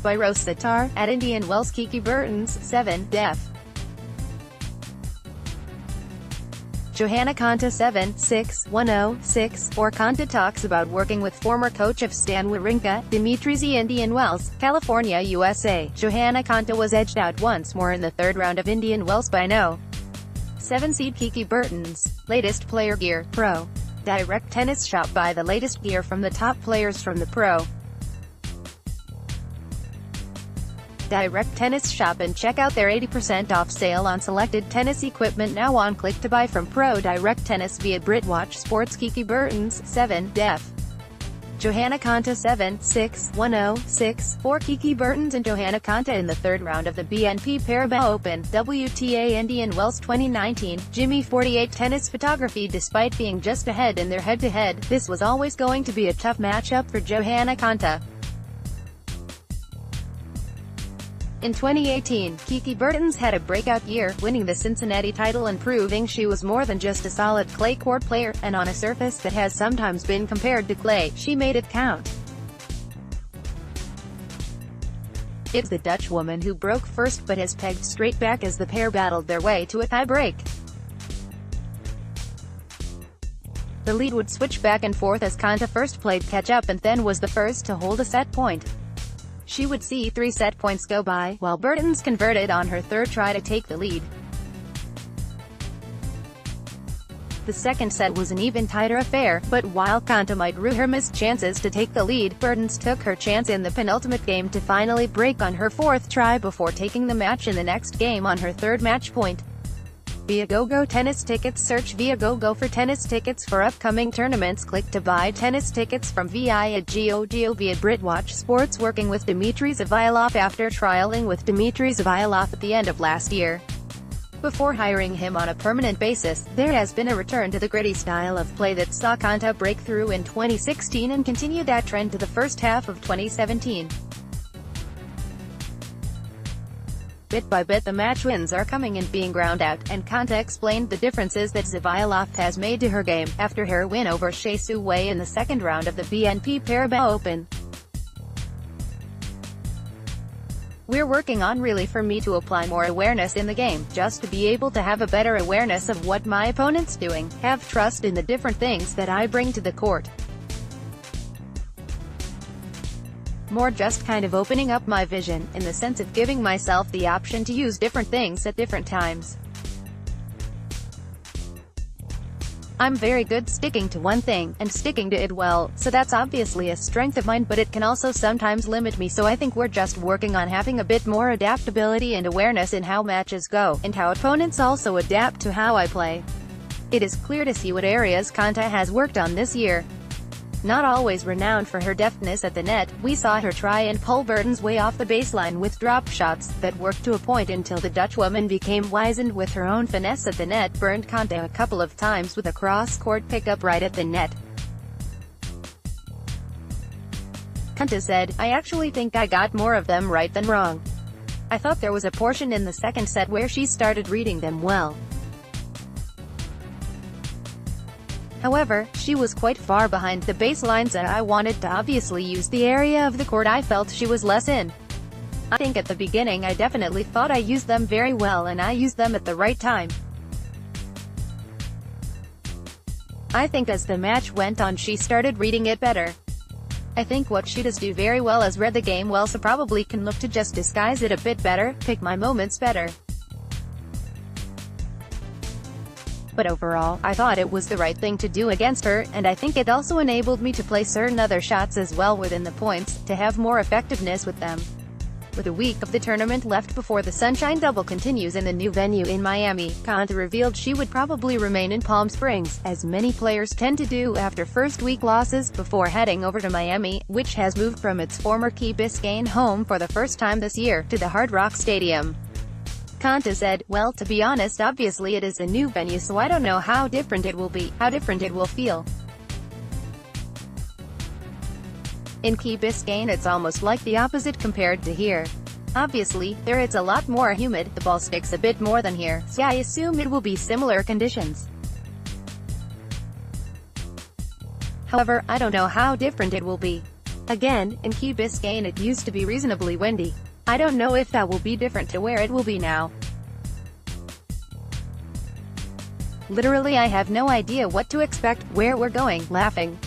by Rosatar, at Indian Wells. Kiki Bertens, 7, def. Johanna Konta, 7, 6, 106, or Konta talks about working with former coach of Stan Wawrinka, WTA Indian Wells, California, USA. Johanna Konta was edged out once more in the third round of Indian Wells by No. 7 seed Kiki Bertens. Latest player gear, Pro. Direct Tennis Shop. Buy the latest gear from the top players from the Pro. Direct Tennis Shop and check out their 80% off sale on selected tennis equipment now on. Click to buy from Pro Direct Tennis via Britwatch Sports. Kiki Bertens, 7, def. Johanna Konta, 7, 6, 106, for Kiki Bertens and Johanna Konta in the third round of the BNP Paribas Open, WTA Indian Wells 2019. Jimmy 48 tennis photography. Despite being just ahead in their head-to-head, this was always going to be a tough matchup for Johanna Konta. In 2018, Kiki Bertens had a breakout year, winning the Cincinnati title and proving she was more than just a solid clay court player, and on a surface that has sometimes been compared to clay, she made it count. It's the Dutch woman who broke first but has pegged straight back as the pair battled their way to a tie-break. The lead would switch back and forth as Konta first played catch-up and then was the first to hold a set point. She would see 3 set points go by, while Bertens converted on her third try to take the lead. The second set was an even tighter affair, but while Konta might rue her missed chances to take the lead, Bertens took her chance in the penultimate game to finally break on her fourth try before taking the match in the next game on her third match point. Viagogo tennis tickets. Search Viagogo for tennis tickets for upcoming tournaments. Click to buy tennis tickets from Viagogo via Britwatch Sports. Working with Dmitry Zavialoff. After trialing with Dmitry Zavialoff at the end of last year, before hiring him on a permanent basis, there has been a return to the gritty style of play that saw Konta break through in 2016 and continue that trend to the first half of 2017. Bit by bit the match wins are coming in being ground out, and Konta explained the differences that Zavialoff has made to her game, after her win over Shea Su Wei in the second round of the BNP Paribas Open. We're working on really for me to apply more awareness in the game, just to be able to have a better awareness of what my opponent's doing, have trust in the different things that I bring to the court. More just kind of opening up my vision, in the sense of giving myself the option to use different things at different times. I'm very good sticking to one thing, and sticking to it well, so that's obviously a strength of mine, but it can also sometimes limit me, so I think we're just working on having a bit more adaptability and awareness in how matches go, and how opponents also adapt to how I play. It is clear to see what areas Konta has worked on this year. Not always renowned for her deftness at the net, we saw her try and pull Bertens way off the baseline with drop shots that worked to a point until the Dutchwoman became wizened with her own finesse at the net, burned Konta a couple of times with a cross-court pickup right at the net. Konta said, "I actually think I got more of them right than wrong. I thought there was a portion in the second set where she started reading them well. However, she was quite far behind the baselines and I wanted to obviously use the area of the court I felt she was less in. I think at the beginning I definitely thought I used them very well and I used them at the right time. I think as the match went on she started reading it better. I think what she does do very well is read the game well, so probably can look to just disguise it a bit better, pick my moments better. But overall, I thought it was the right thing to do against her, and I think it also enabled me to play certain other shots as well within the points, to have more effectiveness with them." With a week of the tournament left before the Sunshine Double continues in the new venue in Miami, Konta revealed she would probably remain in Palm Springs, as many players tend to do after first-week losses, before heading over to Miami, which has moved from its former Key Biscayne home for the first time this year, to the Hard Rock Stadium. Konta said, "Well, to be honest, obviously it is a new venue, so I don't know how different it will be, how different it will feel. In Key Biscayne it's almost like the opposite compared to here. Obviously, there it's a lot more humid, the ball sticks a bit more than here, so I assume it will be similar conditions. However, I don't know how different it will be. Again, in Key Biscayne it used to be reasonably windy. I don't know if that will be different to where it will be now. Literally I have no idea what to expect, where we're going, laughing.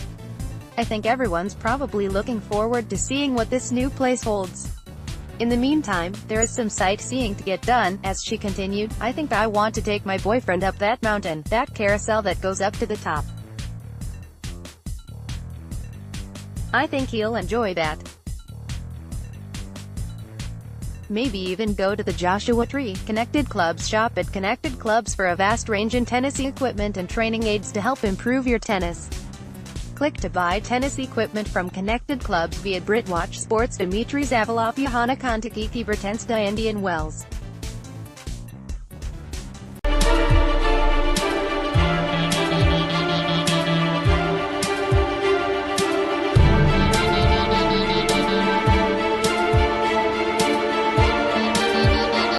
I think everyone's probably looking forward to seeing what this new place holds. In the meantime, there is some sightseeing to get done, as she continued. I think I want to take my boyfriend up that mountain, that carousel that goes up to the top. I think he'll enjoy that. Maybe even go to the Joshua Tree. Connected Clubs. Shop at Connected Clubs for a vast range in tennis equipment and training aids to help improve your tennis. Click to buy tennis equipment from Connected Clubs via BritWatch Sports. Dmitry Zavialoff, Johanna Konta, WTA Indian Wells.